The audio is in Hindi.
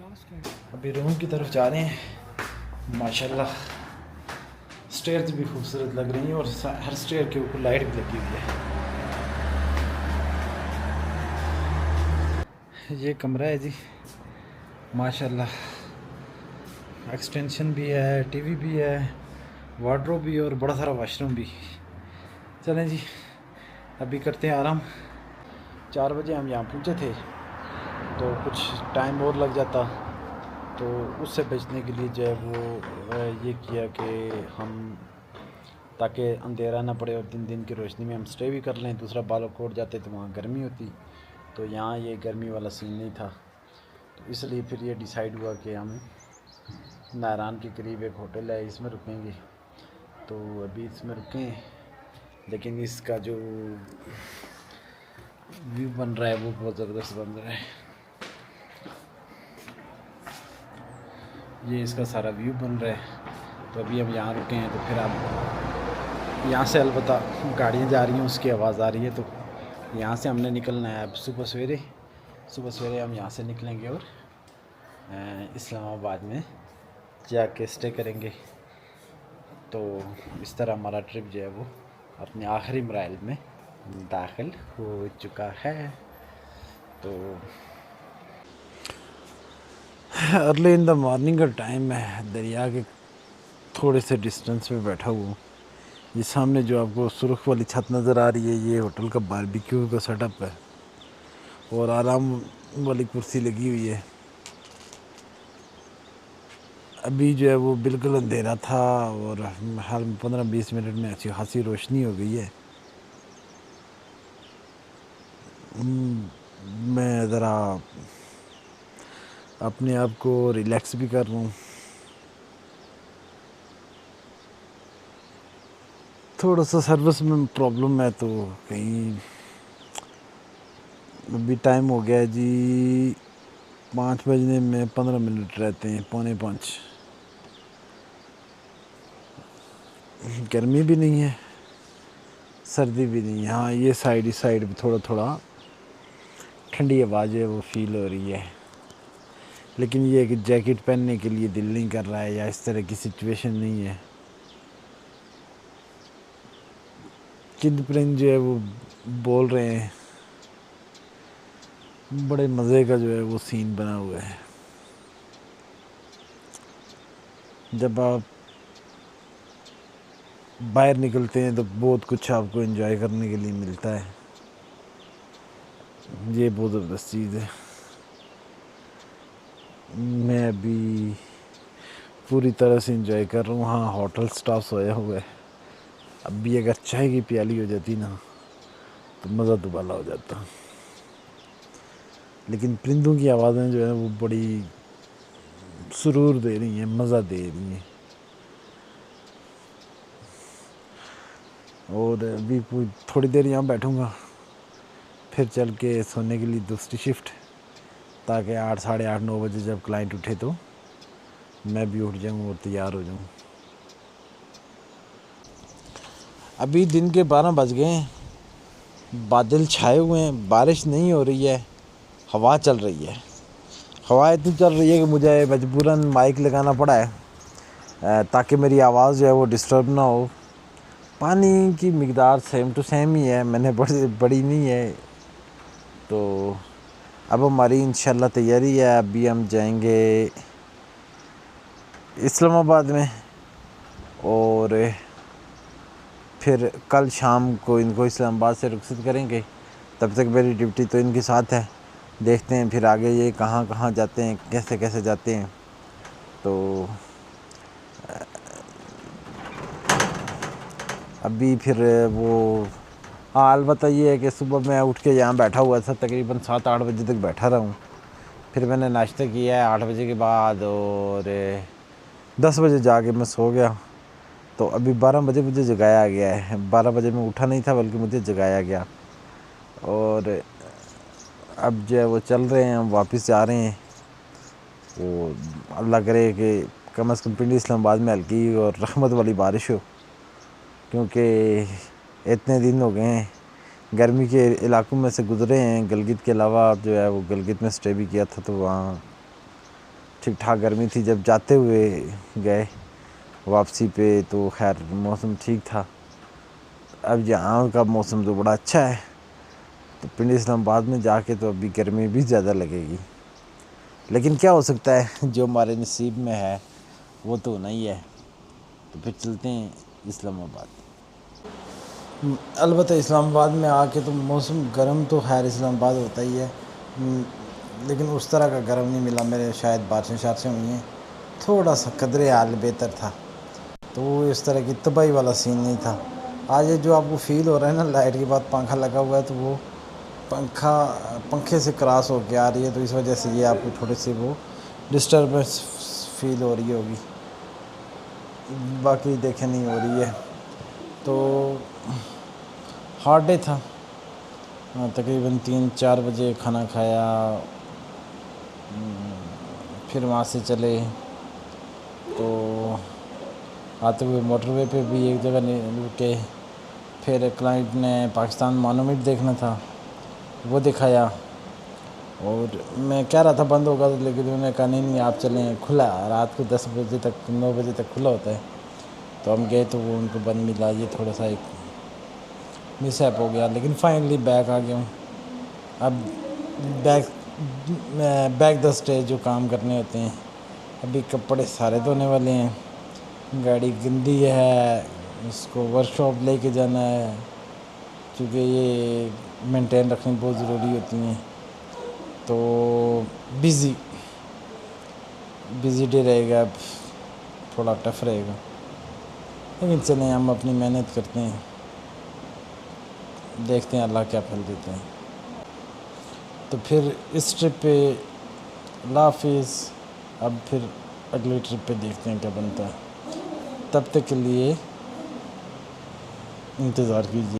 अभी रूम की तरफ जा रहे हैं। माशाल्लाह स्टेयर्स भी खूबसूरत लग रही हैं और हर स्टेयर के ऊपर लाइट भी लगी हुई है। ये कमरा है जी, माशाल्लाह एक्सटेंशन भी है, टीवी भी है, वार्डरोब भी और बड़ा सारा वॉशरूम भी। चलें जी अभी करते हैं आराम। 4 बजे हम यहाँ पहुँचे थे तो कुछ टाइम और लग जाता, तो उससे बचने के लिए जो है वो ये किया कि हम ताकि अंधेरा ना पड़े और दिन दिन की रोशनी में हम स्टे भी कर लें। दूसरा बालाकोट जाते तो वहाँ गर्मी होती, तो यहाँ ये गर्मी वाला सीन नहीं था, तो इसलिए फिर ये डिसाइड हुआ कि हम नारायण के करीब एक होटल है इसमें रुकेंगे। तो अभी इसमें रुकें, लेकिन इसका जो व्यू बन रहा है वो बहुत ज़बरदस्त बन रहा है। ये इसका सारा व्यू बन रहा है। तो अभी हम यहाँ रुके हैं, तो फिर आप यहाँ से अलबत्ता गाड़ियाँ जा रही हैं उसकी आवाज़ आ रही है, तो यहाँ से हमने निकलना है अब सुबह सवेरे हम यहाँ से निकलेंगे और इस्लामाबाद में जाके स्टे करेंगे। तो इस तरह हमारा ट्रिप जो है वो अपने आखिरी मराइल में दाखिल हो चुका है। तो अर्ली इन द मॉर्निंग का टाइम है, दरिया के थोड़े से डिस्टेंस पे बैठा हुआ हूँ। ये सामने जो आपको सुर्ख वाली छत नज़र आ रही है, ये होटल का बारबेक्यू का सेटअप है और आराम वाली कुर्सी लगी हुई है। अभी जो है वो बिल्कुल अंधेरा था और हर 15-20 मिनट में अच्छी खासी रोशनी हो गई है। मैं ज़रा अपने आप को रिलैक्स भी कर रहा हूँ। थोड़ा सा सर्विस में प्रॉब्लम है, तो कहीं अभी टाइम हो गया है जी 5 बजने में 15 मिनट रहते हैं, 4:45। गर्मी भी नहीं है, सर्दी भी नहीं है। हाँ ये साइड इस साइड भी थोड़ा थोड़ा ठंडी हवा जो है वो फील हो रही है, लेकिन ये कि जैकेट पहनने के लिए दिल नहीं कर रहा है या इस तरह की सिचुएशन नहीं है। चिंद परिंद जो है वो बोल रहे हैं, बड़े मज़े का जो है वो सीन बना हुआ है। जब आप बाहर निकलते हैं तो बहुत कुछ आपको एंजॉय करने के लिए मिलता है, ये बहुत ज़बरदस्त चीज़ है। मैं अभी पूरी तरह से एंजॉय कर रहा हूँ। हाँ होटल स्टाफ सोया हुआ है। अभी अगर चाय की प्याली हो जाती ना तो मज़ा दुबाला हो जाता, लेकिन परिंदों की आवाज़ें जो है वो बड़ी सुरूर दे रही हैं, मज़ा दे रही हैं। और अभी थोड़ी देर यहाँ बैठूँगा, फिर चल के सोने के लिए दूसरी शिफ्ट, ताकि 8, साढ़े 8, 9 बजे जब क्लाइंट उठे तो मैं भी उठ जाऊँ और तैयार हो जाऊँ। अभी दिन के 12 बज गए हैं, बादल छाए हुए हैं, बारिश नहीं हो रही है, हवा चल रही है। हवा इतनी चल रही है कि मुझे मजबूरन माइक लगाना पड़ा है ताकि मेरी आवाज़ जो है वो डिस्टर्ब ना हो। पानी की मिक़दार सेम टू सेम ही है, मैंने बड़ी नहीं है। तो अब हमारी इंशाल्लाह तैयारी है, अभी हम जाएंगे इस्लामाबाद में और फिर कल शाम को इनको इस्लामाबाद से रुखसत करेंगे। तब तक मेरी ड्यूटी तो इनके साथ है, देखते हैं फिर आगे ये कहाँ कहाँ जाते हैं, कैसे कैसे जाते हैं। तो अभी फिर वो हाँ अलबत्ता ये है कि सुबह मैं उठ के यहाँ बैठा हुआ था, तकरीबन 7-8 बजे तक बैठा रहा हूँ। फिर मैंने नाश्ता किया है 8 बजे के बाद और 10 बजे जाके मैं सो गया। तो अभी 12 बजे मुझे जगाया गया है। 12 बजे मैं उठा नहीं था बल्कि मुझे जगाया गया, और अब जो है वो चल रहे हैं, हम वापस जा रहे हैं। वो अल्लाह करे कि कम अज़ कम पिंडी इस्लामाबाद में हल्की और रहमत वाली बारिश हो, क्योंकि इतने दिन हो गए हैं गर्मी के इलाकों में से गुज़रे हैं। गलगित के अलावा जो है वो गलगित में स्टे भी किया था, तो वहाँ ठीक ठाक गर्मी थी। जब जाते हुए गए वापसी पे तो खैर मौसम ठीक था। अब यहाँ का मौसम तो बड़ा अच्छा है। तो पिंडी इस्लामाबाद में जाके तो अभी गर्मी भी ज़्यादा लगेगी, लेकिन क्या हो सकता है, जो हमारे नसीब में है वो तो नहीं है। तो फिर चलते हैं इस्लामाबाद। अलबत्ता इस्लामाबाद में आके तो मौसम गर्म तो खैर इस्लामाबाद होता ही है, लेकिन उस तरह का गर्म नहीं मिला। मेरे शायद बारिशें हुई हैं, थोड़ा सा कदरे हाल बेहतर था, तो वो इस तरह की तबाही वाला सीन नहीं था। आज ये जो आपको फील हो रहा है ना, लाइट के बाद पंखा लगा हुआ है, तो वो पंखे से क्रॉस होके आ रही है, तो इस वजह से ये आपको थोड़ी सी वो डिस्टर्बेंस फील हो रही होगी, बाकी देखे नहीं हो रही है। तो हार्ड डे था। तकरीबन 3-4 बजे खाना खाया, फिर वहाँ से चले तो आते हुए मोटरवे पे भी एक जगह रुके। फिर क्लाइंट ने पाकिस्तान मॉन्यूमेंट देखना था, वो दिखाया। और मैं कह रहा था बंद होगा, तो लेकिन उन्होंने कहा नहीं आप चलें, खुला रात को 10 बजे तक 9 बजे तक खुला होता है। तो हम गए तो वो उनको बंद मिला। ये थोड़ा सा एक मिसहैप हो गया, लेकिन फाइनली बैक आ गया हूँ। अब बैक द स्टेज जो काम करने होते हैं। अभी कपड़े सारे धोने वाले हैं, गाड़ी गंदी है, उसको वर्कशॉप लेके जाना है, क्योंकि ये मेंटेन रखनी बहुत ज़रूरी होती हैं। तो बिज़ी डे रहेगा, अब थोड़ा टफ रहेगा, लेकिन चलें हम अपनी मेहनत करते हैं, देखते हैं अल्लाह क्या फल देते हैं। तो फिर इस ट्रिप पे अल्लाह हाफिज़। अब फिर अगली ट्रिप पे देखते हैं क्या बनता है। तब तक के लिए इंतज़ार कीजिए।